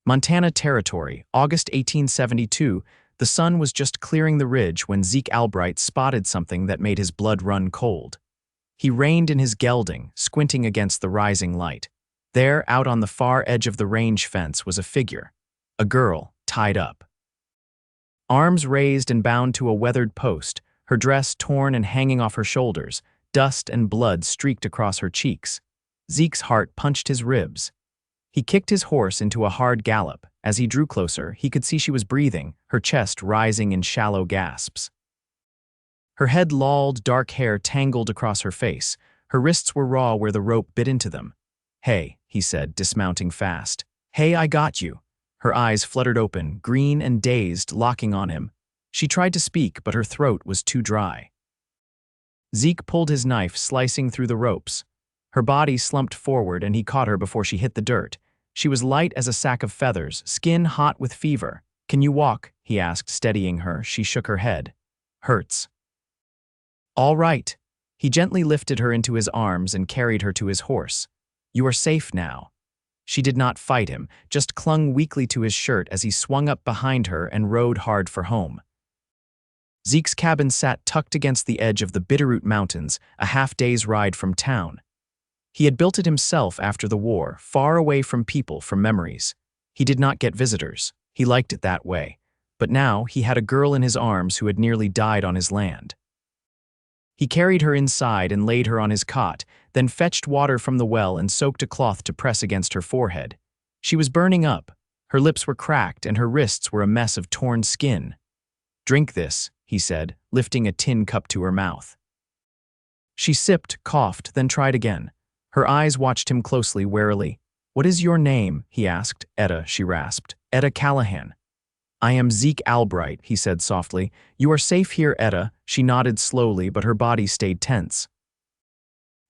Montana Territory, August 1872. The sun was just clearing the ridge when Zeke Albright spotted something that made his blood run cold. He reined in his gelding, squinting against the rising light. There, out on the far edge of the range fence, was a figure. A girl, tied up. Arms raised and bound to a weathered post, her dress torn and hanging off her shoulders, dust and blood streaked across her cheeks. Zeke's heart punched his ribs. He kicked his horse into a hard gallop. As he drew closer, he could see she was breathing, her chest rising in shallow gasps. Her head lolled, dark hair tangled across her face. Her wrists were raw where the rope bit into them. "Hey," he said, dismounting fast. "Hey, I got you." Her eyes fluttered open, green and dazed, locking on him. She tried to speak, but her throat was too dry. Zeke pulled his knife, slicing through the ropes. Her body slumped forward, and he caught her before she hit the dirt. She was light as a sack of feathers, skin hot with fever. "Can you walk?" he asked, steadying her. She shook her head. "Hurts." "All right." He gently lifted her into his arms and carried her to his horse. "You are safe now." She did not fight him, just clung weakly to his shirt as he swung up behind her and rode hard for home. Zeke's cabin sat tucked against the edge of the Bitterroot Mountains, a half-day's ride from town. He had built it himself after the war, far away from people, from memories. He did not get visitors. He liked it that way. But now he had a girl in his arms who had nearly died on his land. He carried her inside and laid her on his cot, then fetched water from the well and soaked a cloth to press against her forehead. She was burning up. Her lips were cracked and her wrists were a mess of torn skin. "Drink this," he said, lifting a tin cup to her mouth. She sipped, coughed, then tried again. Her eyes watched him closely, warily. "What is your name?" he asked. "Etta," she rasped. "Etta Callahan." "I am Zeke Albright," he said softly. "You are safe here, Etta." She nodded slowly, but her body stayed tense.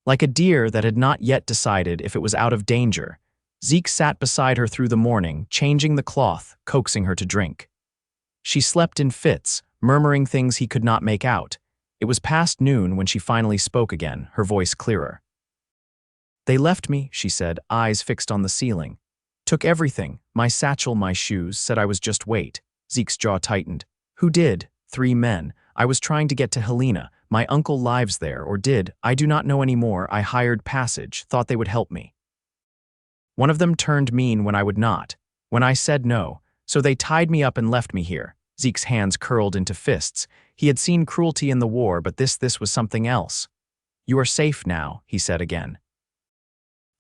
Like a deer that had not yet decided if it was out of danger, Zeke sat beside her through the morning, changing the cloth, coaxing her to drink. She slept in fits, murmuring things he could not make out. It was past noon when she finally spoke again, her voice clearer. "They left me," she said, eyes fixed on the ceiling. "Took everything, my satchel, my shoes, said I was just wait." Zeke's jaw tightened. "Who did?" "3 men. I was trying to get to Helena. My uncle lives there, or did. I do not know anymore. I hired passage, thought they would help me. One of them turned mean when I would not, when I said no, so they tied me up and left me here." Zeke's hands curled into fists. He had seen cruelty in the war, but this was something else. "You are safe now," he said again.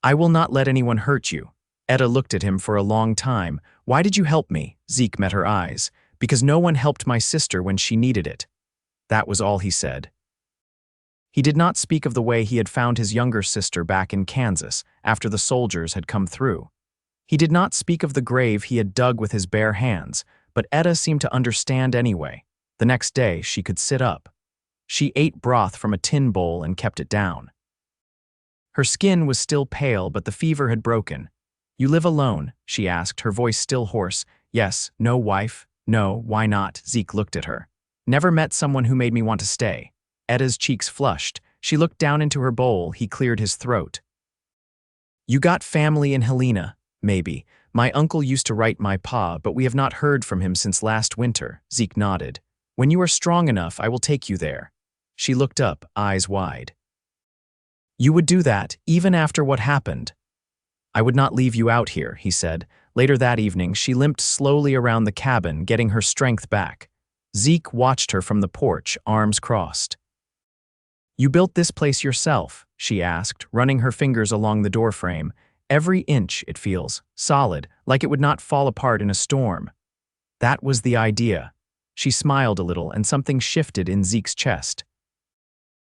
"I will not let anyone hurt you." Etta looked at him for a long time. "Why did you help me?" Zeke met her eyes. "Because no one helped my sister when she needed it." That was all he said. He did not speak of the way he had found his younger sister back in Kansas after the soldiers had come through. He did not speak of the grave he had dug with his bare hands, but Etta seemed to understand anyway. The next day, she could sit up. She ate broth from a tin bowl and kept it down. Her skin was still pale, but the fever had broken. "You live alone?" she asked, her voice still hoarse. "Yes." "No wife?" "No." "Why not?" Zeke looked at her. "Never met someone who made me want to stay." Etta's cheeks flushed. She looked down into her bowl. He cleared his throat. "You got family in Helena?" "Maybe. My uncle used to write my pa, but we have not heard from him since last winter." Zeke nodded. "When you are strong enough, I will take you there." She looked up, eyes wide. "You would do that, even after what happened?" "I would not leave you out here," he said. Later that evening, she limped slowly around the cabin, getting her strength back. Zeke watched her from the porch, arms crossed. "You built this place yourself?" she asked, running her fingers along the doorframe. "Every inch, it feels. Solid, like it would not fall apart in a storm." "That was the idea." She smiled a little, and something shifted in Zeke's chest.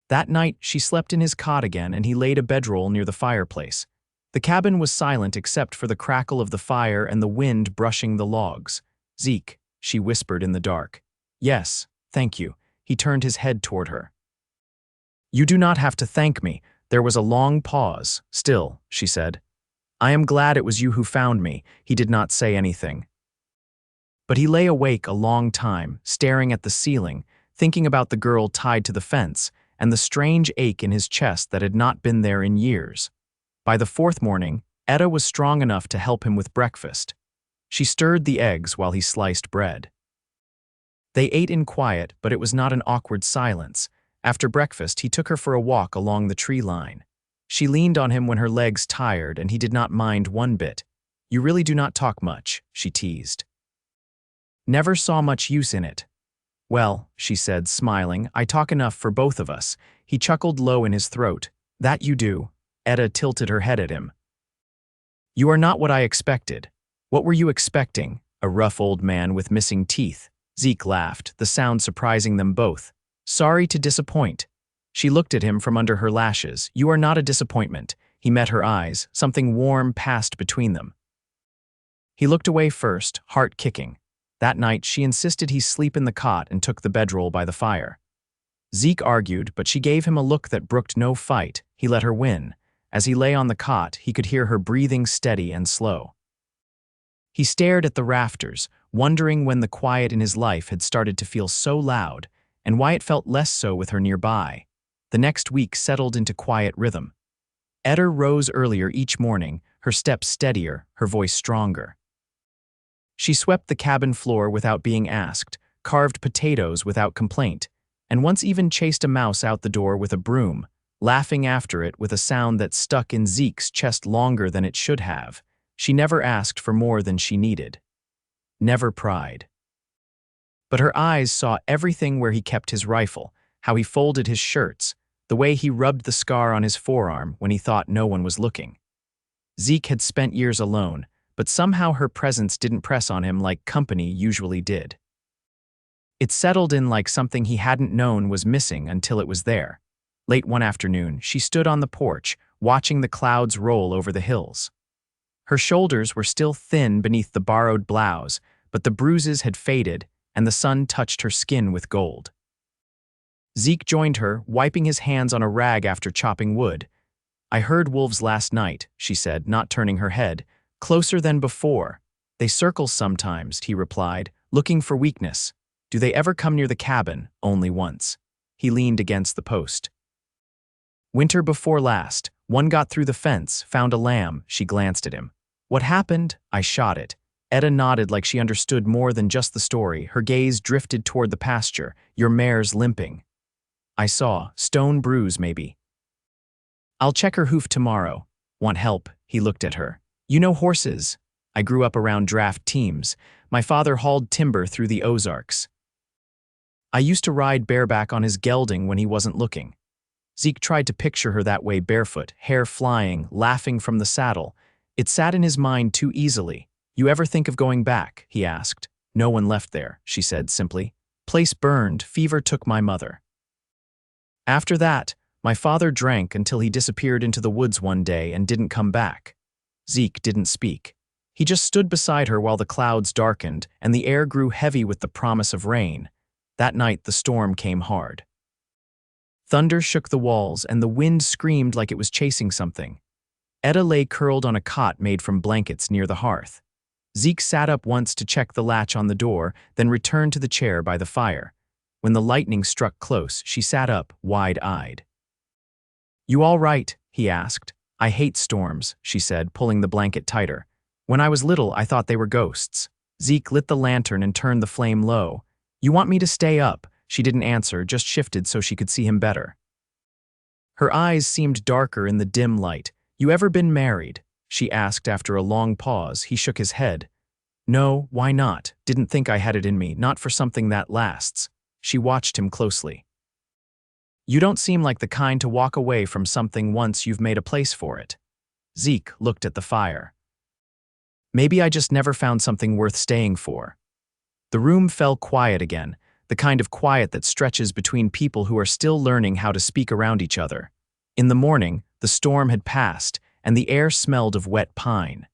That night, she slept in his cot again, and he laid a bedroll near the fireplace. The cabin was silent except for the crackle of the fire and the wind brushing the logs. "Zeke," she whispered in the dark. "Yes, thank you." He turned his head toward her. "You do not have to thank me." There was a long pause. "Still," she said. "I am glad it was you who found me." He did not say anything. But he lay awake a long time, staring at the ceiling, thinking about the girl tied to the fence, and the strange ache in his chest that had not been there in years. By the 4th morning, Etta was strong enough to help him with breakfast. She stirred the eggs while he sliced bread. They ate in quiet, but it was not an awkward silence. After breakfast, he took her for a walk along the tree line. She leaned on him when her legs tired, and he did not mind one bit. "You really do not talk much," she teased. "Never saw much use in it." "Well," she said, smiling, "I talk enough for both of us." He chuckled low in his throat. "That you do." Etta tilted her head at him. "You are not what I expected." "What were you expecting?" "A rough old man with missing teeth." Zeke laughed, the sound surprising them both. "Sorry to disappoint." She looked at him from under her lashes. "You are not a disappointment." He met her eyes. Something warm passed between them. He looked away first, heart kicking. That night, she insisted he sleep in the cot and took the bedroll by the fire. Zeke argued, but she gave him a look that brooked no fight. He let her win. As he lay on the cot, he could hear her breathing steady and slow. He stared at the rafters, wondering when the quiet in his life had started to feel so loud, and why it felt less so with her nearby. The next week settled into quiet rhythm. Etta rose earlier each morning, her steps steadier, her voice stronger. She swept the cabin floor without being asked, carved potatoes without complaint, and once even chased a mouse out the door with a broom, laughing after it with a sound that stuck in Zeke's chest longer than it should have. She never asked for more than she needed. Never pried. But her eyes saw everything: where he kept his rifle, how he folded his shirts, the way he rubbed the scar on his forearm when he thought no one was looking. Zeke had spent years alone, but somehow her presence didn't press on him like company usually did. It settled in like something he hadn't known was missing until it was there. Late one afternoon, she stood on the porch, watching the clouds roll over the hills. Her shoulders were still thin beneath the borrowed blouse, but the bruises had faded, and the sun touched her skin with gold. Zeke joined her, wiping his hands on a rag after chopping wood. "I heard wolves last night," she said, not turning her head. "Closer than before." "They circle sometimes," he replied, looking for weakness. "Do they ever come near the cabin?" "Only once." He leaned against the post. "Winter before last. One got through the fence, found a lamb." She glanced at him. "What happened?" "I shot it." Etta nodded like she understood more than just the story. Her gaze drifted toward the pasture. "Your mare's limping." "I saw. Stone bruise, maybe." "I'll check her hoof tomorrow." "Want help?" He looked at her. "You know horses." "I grew up around draft teams. My father hauled timber through the Ozarks. I used to ride bareback on his gelding when he wasn't looking." Zeke tried to picture her that way, barefoot, hair flying, laughing from the saddle. It sat in his mind too easily. "You ever think of going back?" he asked. "No one left there," she said simply. "Place burned, fever took my mother. After that, my father drank until he disappeared into the woods one day and didn't come back." Zeke didn't speak. He just stood beside her while the clouds darkened and the air grew heavy with the promise of rain. That night the storm came hard. Thunder shook the walls and the wind screamed like it was chasing something. Etta lay curled on a cot made from blankets near the hearth. Zeke sat up once to check the latch on the door, then returned to the chair by the fire. When the lightning struck close, she sat up, wide-eyed. "You all right?" he asked. "I hate storms," she said, pulling the blanket tighter. "When I was little, I thought they were ghosts." Zeke lit the lantern and turned the flame low. "You want me to stay up?" She didn't answer, just shifted so she could see him better. Her eyes seemed darker in the dim light. "You ever been married?" she asked after a long pause. He shook his head. "No, why not? Didn't think I had it in me, not for something that lasts." She watched him closely. "You don't seem like the kind to walk away from something once you've made a place for it." Zeke looked at the fire. "Maybe I just never found something worth staying for." The room fell quiet again, the kind of quiet that stretches between people who are still learning how to speak around each other. In the morning, the storm had passed, and the air smelled of wet pine.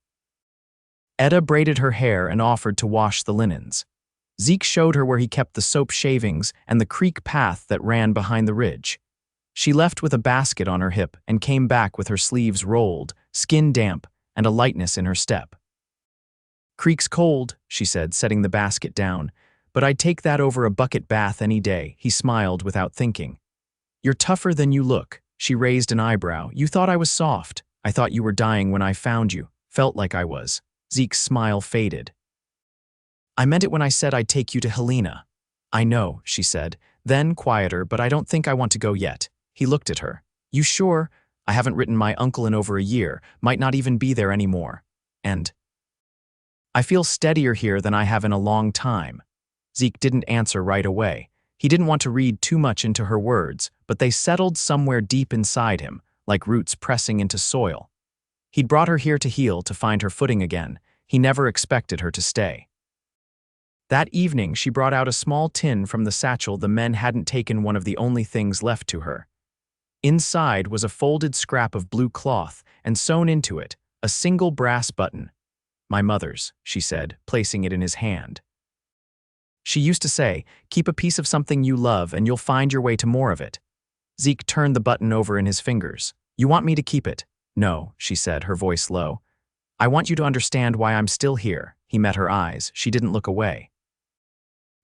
Etta braided her hair and offered to wash the linens. Zeke showed her where he kept the soap shavings and the creek path that ran behind the ridge. She left with a basket on her hip and came back with her sleeves rolled, skin damp, and a lightness in her step. "Creek's cold," she said, setting the basket down, "but I'd take that over a bucket bath any day." He smiled without thinking. "You're tougher than you look." She raised an eyebrow. "You thought I was soft." "I thought you were dying when I found you. Felt like I was." Zeke's smile faded. I meant it when I said I'd take you to Helena. I know, she said, then quieter, but I don't think I want to go yet. He looked at her. You sure? I haven't written my uncle in over a year, might not even be there anymore. And I feel steadier here than I have in a long time. Zeke didn't answer right away. He didn't want to read too much into her words, but they settled somewhere deep inside him, like roots pressing into soil. He'd brought her here to heal, to find her footing again. He never expected her to stay. That evening, she brought out a small tin from the satchel the men hadn't taken, one of the only things left to her. Inside was a folded scrap of blue cloth, and sewn into it, a single brass button. My mother's, she said, placing it in his hand. She used to say, keep a piece of something you love and you'll find your way to more of it. Zeke turned the button over in his fingers. You want me to keep it? No, she said, her voice low. I want you to understand why I'm still here. He met her eyes. She didn't look away.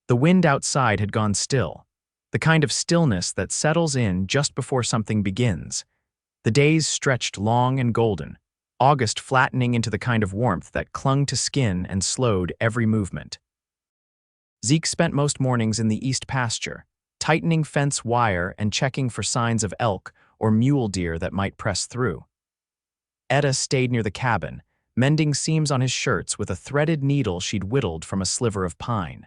The wind outside had gone still, the kind of stillness that settles in just before something begins. The days stretched long and golden, August flattening into the kind of warmth that clung to skin and slowed every movement. Zeke spent most mornings in the east pasture, tightening fence wire and checking for signs of elk or mule deer that might press through. Etta stayed near the cabin, mending seams on his shirts with a threaded needle she'd whittled from a sliver of pine.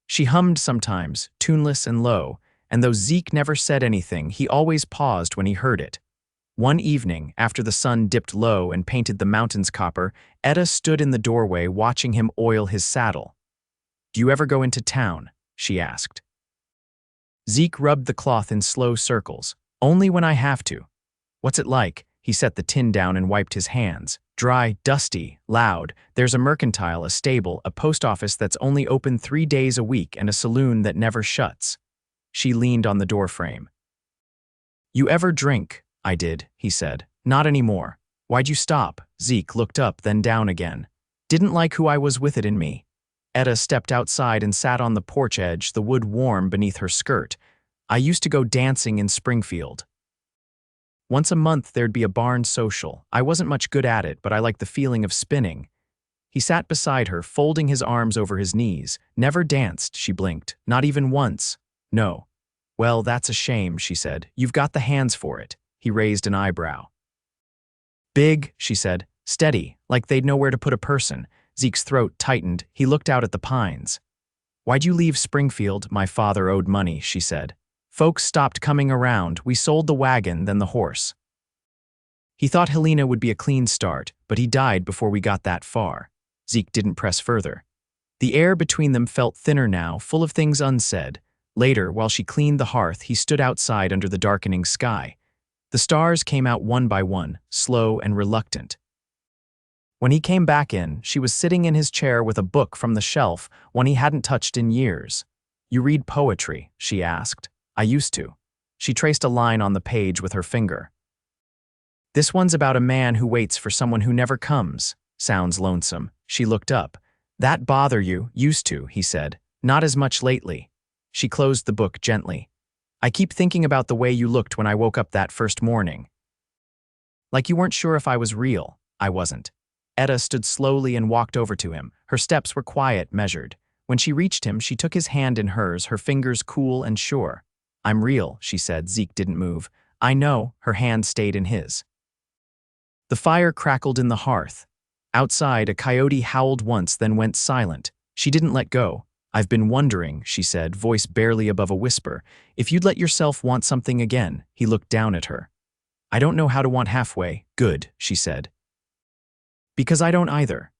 She hummed sometimes, tuneless and low, and though Zeke never said anything, he always paused when he heard it. One evening, after the sun dipped low and painted the mountains copper, Etta stood in the doorway watching him oil his saddle. Do you ever go into town? She asked. Zeke rubbed the cloth in slow circles. Only when I have to. What's it like? He set the tin down and wiped his hands. Dry, dusty, loud. There's a mercantile, a stable, a post office that's only open 3 days a week, and a saloon that never shuts. She leaned on the doorframe. You ever drink? I did, he said. Not anymore. Why'd you stop? Zeke looked up, then down again. Didn't like who I was with it in me. Etta stepped outside and sat on the porch edge, the wood warm beneath her skirt. I used to go dancing in Springfield. Once a month there'd be a barn social. I wasn't much good at it, but I liked the feeling of spinning. He sat beside her, folding his arms over his knees. Never danced, she blinked. Not even once. No. Well, that's a shame, she said. You've got the hands for it. He raised an eyebrow. Big, she said. Steady, like they'd know where to put a person. Zeke's throat tightened. He looked out at the pines. Why'd you leave Springfield? My father owed money, she said. Folks stopped coming around. We sold the wagon, then the horse. He thought Helena would be a clean start, but he died before we got that far. Zeke didn't press further. The air between them felt thinner now, full of things unsaid. Later, while she cleaned the hearth, he stood outside under the darkening sky. The stars came out one by one, slow and reluctant. When he came back in, she was sitting in his chair with a book from the shelf, one he hadn't touched in years. You read poetry? She asked. I used to. She traced a line on the page with her finger. This one's about a man who waits for someone who never comes. Sounds lonesome. She looked up. That bother you? Used to, he said. Not as much lately. She closed the book gently. I keep thinking about the way you looked when I woke up that first morning. Like you weren't sure if I was real. I wasn't. Etta stood slowly and walked over to him. Her steps were quiet, measured. When she reached him, she took his hand in hers, her fingers cool and sure. I'm real, she said. Zeke didn't move. I know. Her hand stayed in his. The fire crackled in the hearth. Outside, a coyote howled once, then went silent. She didn't let go. I've been wondering, she said, voice barely above a whisper, if you'd let yourself want something again. He looked down at her. I don't know how to want halfway. Good, she said. Because I don't either.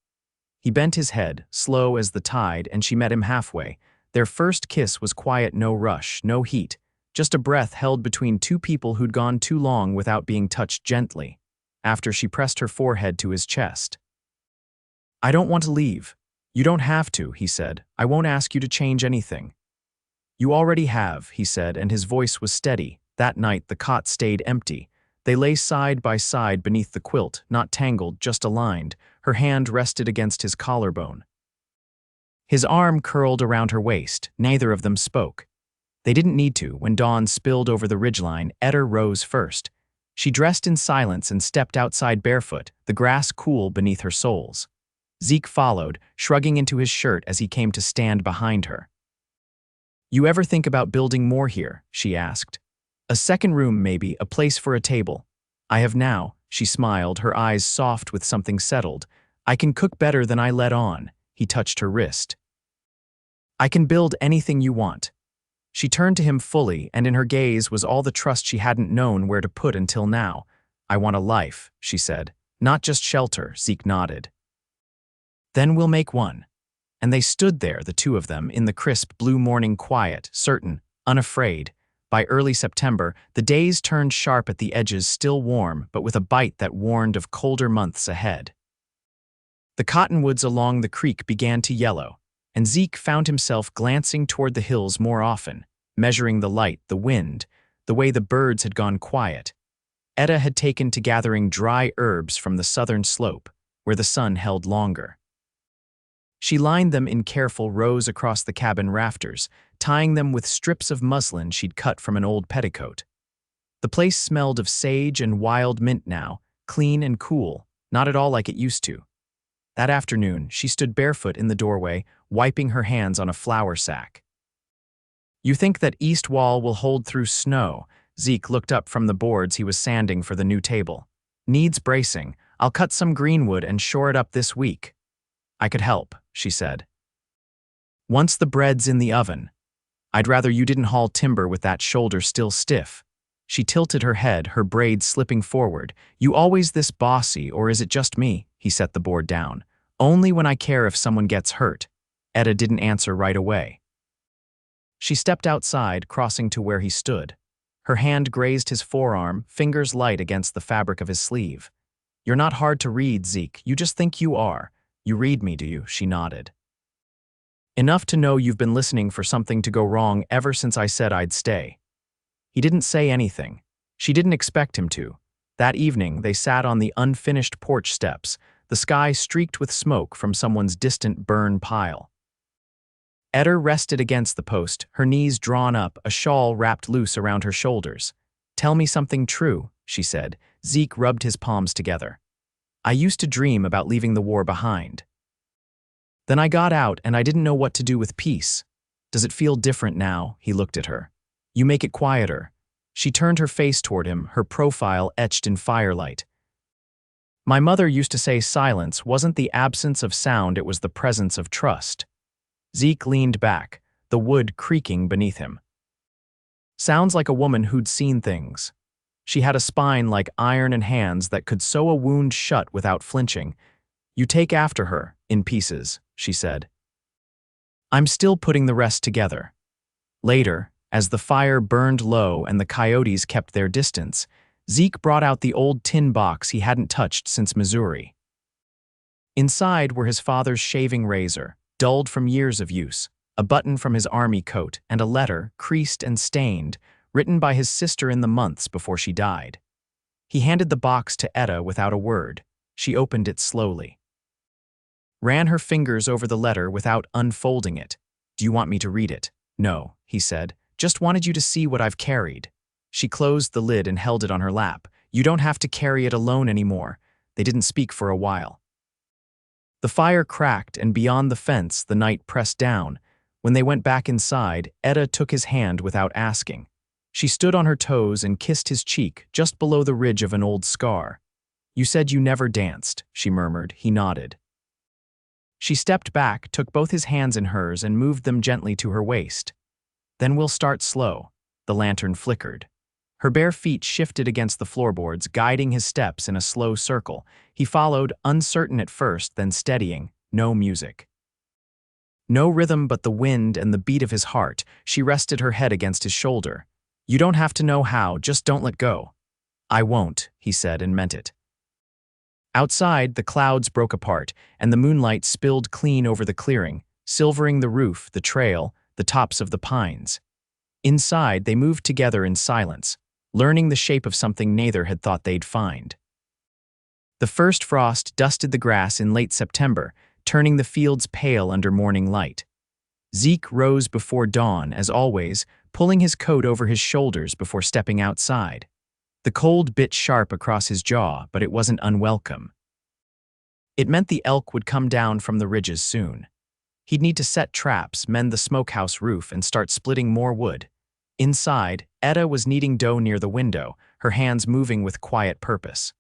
He bent his head, slow as the tide, and she met him halfway. Their first kiss was quiet, no rush, no heat, just a breath held between two people who'd gone too long without being touched gently. After she pressed her forehead to his chest. I don't want to leave. You don't have to, he said. I won't ask you to change anything. You already have, he said, and his voice was steady. That night the cot stayed empty. They lay side by side beneath the quilt, not tangled, just aligned. Her hand rested against his collarbone. His arm curled around her waist. Neither of them spoke. They didn't need to. When dawn spilled over the ridgeline, Etta rose first. She dressed in silence and stepped outside barefoot, the grass cool beneath her soles. Zeke followed, shrugging into his shirt as he came to stand behind her. "You ever think about building more here?" she asked. "A second room, maybe, a place for a table." "I have now," she smiled, her eyes soft with something settled. "I can cook better than I let on." He touched her wrist. "I can build anything you want." She turned to him fully, and in her gaze was all the trust she hadn't known where to put until now. "I want a life," she said. "Not just shelter," Zeke nodded. "Then we'll make one." And they stood there, the two of them, in the crisp blue morning quiet, certain, unafraid. By early September, the days turned sharp at the edges, still warm, but with a bite that warned of colder months ahead. The cottonwoods along the creek began to yellow, and Zeke found himself glancing toward the hills more often, measuring the light, the wind, the way the birds had gone quiet. Etta had taken to gathering dry herbs from the southern slope, where the sun held longer. She lined them in careful rows across the cabin rafters, tying them with strips of muslin she'd cut from an old petticoat. The place smelled of sage and wild mint now, clean and cool, not at all like it used to. That afternoon, she stood barefoot in the doorway, wiping her hands on a flour sack. "You think that east wall will hold through snow?" Zeke looked up from the boards he was sanding for the new table. "Needs bracing. I'll cut some greenwood and shore it up this week." "I could help," she said. "Once the bread's in the oven. I'd rather you didn't haul timber with that shoulder still stiff." She tilted her head, her braids slipping forward. "You always this bossy, or is it just me?" He set the board down. "Only when I care if someone gets hurt." Etta didn't answer right away. She stepped outside, crossing to where he stood. Her hand grazed his forearm, fingers light against the fabric of his sleeve. "You're not hard to read, Zeke. You just think you are. You read me, do you?" She nodded. "Enough to know you've been listening for something to go wrong ever since I said I'd stay." He didn't say anything. She didn't expect him to. That evening, they sat on the unfinished porch steps, the sky streaked with smoke from someone's distant burn pile. Etta rested against the post, her knees drawn up, a shawl wrapped loose around her shoulders. "Tell me something true," she said. Zeke rubbed his palms together. "I used to dream about leaving the war behind. Then I got out and I didn't know what to do with peace. Does it feel different now?" He looked at her. "You make it quieter." She turned her face toward him, her profile etched in firelight. "My mother used to say silence wasn't the absence of sound, it was the presence of trust." Zeke leaned back, the wood creaking beneath him. "Sounds like a woman who'd seen things." She had a spine like iron and hands that could sew a wound shut without flinching. "You take after her, in pieces," she said. "I'm still putting the rest together." Later, as the fire burned low and the coyotes kept their distance, Zeke brought out the old tin box he hadn't touched since Missouri. Inside were his father's shaving razor, dulled from years of use, a button from his army coat, and a letter, creased and stained, written by his sister in the months before she died. He handed the box to Etta without a word. She opened it slowly. Ran her fingers over the letter without unfolding it. "Do you want me to read it?" "No," he said. "Just wanted you to see what I've carried." She closed the lid and held it on her lap. "You don't have to carry it alone anymore." They didn't speak for a while. The fire cracked, and beyond the fence, the night pressed down. When they went back inside, Etta took his hand without asking. She stood on her toes and kissed his cheek, just below the ridge of an old scar. "You said you never danced," she murmured. He nodded. She stepped back, took both his hands in hers, and moved them gently to her waist. "Then we'll start slow." The lantern flickered. Her bare feet shifted against the floorboards, guiding his steps in a slow circle. He followed, uncertain at first, then steadying. No music. No rhythm but the wind and the beat of his heart. She rested her head against his shoulder. "You don't have to know how, just don't let go." "I won't," he said, and meant it. Outside, the clouds broke apart, and the moonlight spilled clean over the clearing, silvering the roof, the trail, the tops of the pines. Inside, they moved together in silence, learning the shape of something neither had thought they'd find. The first frost dusted the grass in late September, turning the fields pale under morning light. Zeke rose before dawn, as always, pulling his coat over his shoulders before stepping outside. The cold bit sharp across his jaw, but it wasn't unwelcome. It meant the elk would come down from the ridges soon. He'd need to set traps, mend the smokehouse roof, and start splitting more wood. Inside, Etta was kneading dough near the window, her hands moving with quiet purpose.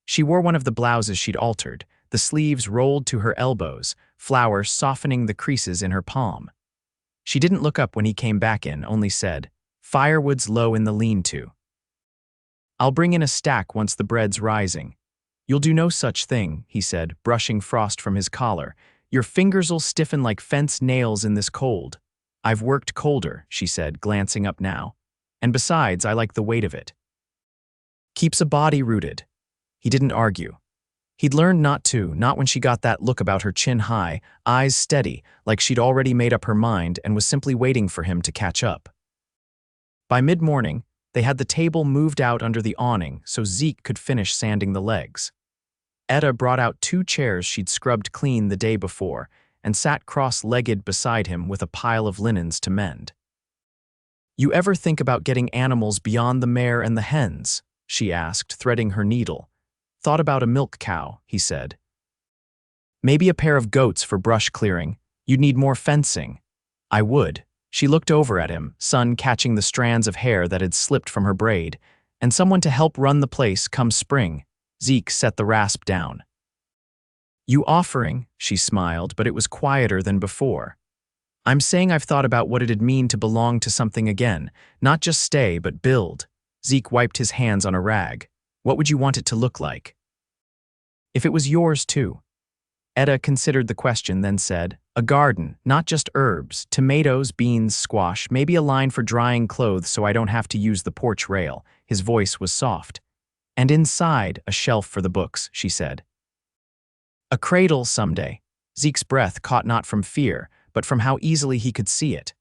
She wore one of the blouses she'd altered, the sleeves rolled to her elbows, flour softening the creases in her palm. She didn't look up when he came back in, only said, "Firewood's low in the lean-to. I'll bring in a stack once the bread's rising." "You'll do no such thing," he said, brushing frost from his collar. "Your fingers'll stiffen like fence nails in this cold." "I've worked colder," she said, glancing up now. "And besides, I like the weight of it. Keeps a body rooted." He didn't argue. He'd learned not to, not when she got that look about her chin high, eyes steady, like she'd already made up her mind and was simply waiting for him to catch up. By mid-morning, they had the table moved out under the awning so Zeke could finish sanding the legs. Etta brought out 2 chairs she'd scrubbed clean the day before and sat cross-legged beside him with a pile of linens to mend. "You ever think about getting animals beyond the mare and the hens?" she asked, threading her needle. "Thought about a milk cow," he said. "Maybe a pair of goats for brush clearing. You'd need more fencing." "I would." She looked over at him, sun catching the strands of hair that had slipped from her braid, "and someone to help run the place come spring." Zeke set the rasp down. "You offering?" She smiled, but it was quieter than before. "I'm saying I've thought about what it'd mean to belong to something again, not just stay, but build." Zeke wiped his hands on a rag. "What would you want it to look like?" "If it was yours, too." Etta considered the question, then said, "A garden, not just herbs, tomatoes, beans, squash, maybe a line for drying clothes so I don't have to use the porch rail." His voice was soft. "And inside, a shelf for the books," she said. "A cradle someday." Zeke's breath caught not from fear, but from how easily he could see it.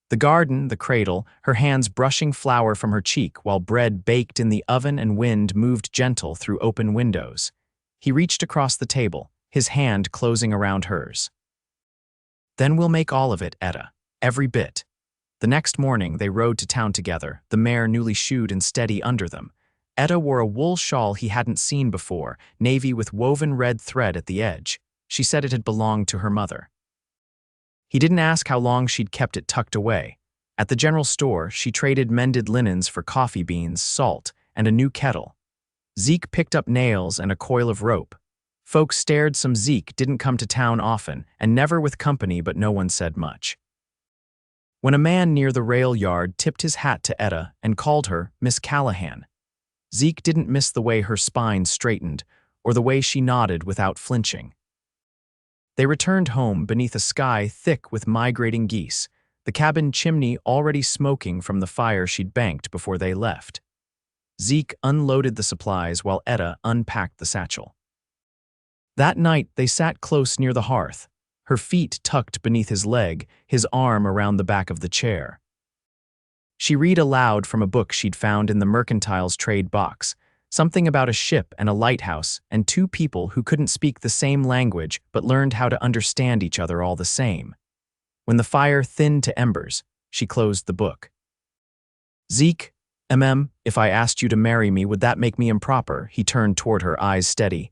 The garden, the cradle, her hands brushing flour from her cheek while bread baked in the oven and wind moved gentle through open windows. He reached across the table, his hand closing around hers. "Then we'll make all of it, Etta. Every bit." The next morning, they rode to town together, the mare newly shoed and steady under them. Etta wore a wool shawl he hadn't seen before, navy with woven red thread at the edge. She said it had belonged to her mother. He didn't ask how long she'd kept it tucked away. At the general store, she traded mended linens for coffee beans, salt, and a new kettle. Zeke picked up nails and a coil of rope. Folks stared. Some Zeke didn't come to town often, and never with company, but no one said much. When a man near the rail yard tipped his hat to Etta and called her Miss Callahan, Zeke didn't miss the way her spine straightened or the way she nodded without flinching. They returned home beneath a sky thick with migrating geese, the cabin chimney already smoking from the fire she'd banked before they left. Zeke unloaded the supplies while Etta unpacked the satchel. That night, they sat close near the hearth, her feet tucked beneath his leg, his arm around the back of the chair. She read aloud from a book she'd found in the mercantile's trade box, something about a ship and a lighthouse and 2 people who couldn't speak the same language but learned how to understand each other all the same. When the fire thinned to embers, she closed the book. "Zeke, if I asked you to marry me, would that make me improper?" He turned toward her, eyes steady.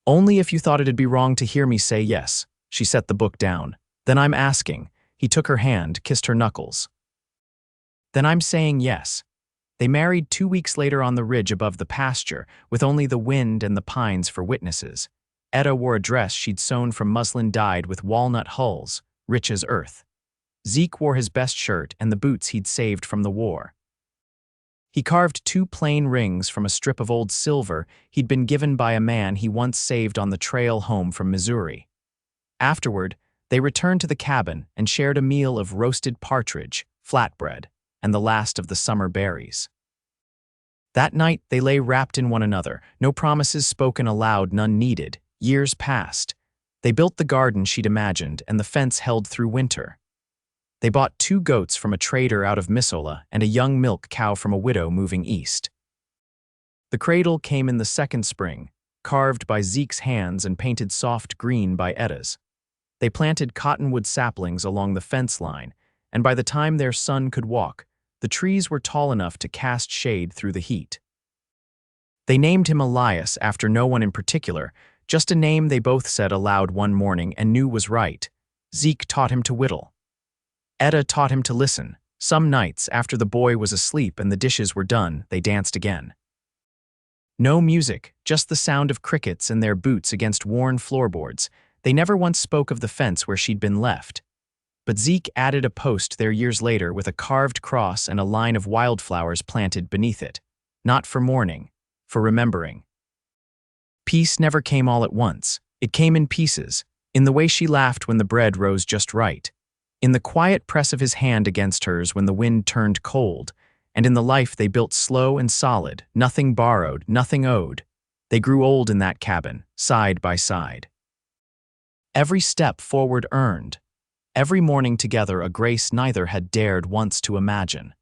"Only if you thought it'd be wrong to hear me say yes." She set the book down. "Then I'm asking." He took her hand, kissed her knuckles. "Then I'm saying yes." They married 2 weeks later on the ridge above the pasture, with only the wind and the pines for witnesses. Etta wore a dress she'd sewn from muslin dyed with walnut hulls, rich as earth. Zeke wore his best shirt and the boots he'd saved from the war. He carved 2 plain rings from a strip of old silver he'd been given by a man he once saved on the trail home from Missouri. Afterward, they returned to the cabin and shared a meal of roasted partridge, flatbread, and the last of the summer berries. That night, they lay wrapped in one another, no promises spoken aloud, none needed. Years passed. They built the garden she'd imagined, and the fence held through winter. They bought 2 goats from a trader out of Missoula and a young milk cow from a widow moving east. The cradle came in the second spring, carved by Zeke's hands and painted soft green by Etta's. They planted cottonwood saplings along the fence line, and by the time their son could walk, the trees were tall enough to cast shade through the heat. They named him Elias after no one in particular, just a name they both said aloud one morning and knew was right. Zeke taught him to whittle. Etta taught him to listen. Some nights, after the boy was asleep and the dishes were done, they danced again. No music, just the sound of crickets and their boots against worn floorboards. They never once spoke of the fence where she'd been left. But Zeke added a post there years later with a carved cross and a line of wildflowers planted beneath it. Not for mourning, for remembering. Peace never came all at once. It came in pieces, in the way she laughed when the bread rose just right, in the quiet press of his hand against hers when the wind turned cold, and in the life they built slow and solid, nothing borrowed, nothing owed. They grew old in that cabin, side by side. Every step forward earned, every morning together a grace neither had dared once to imagine.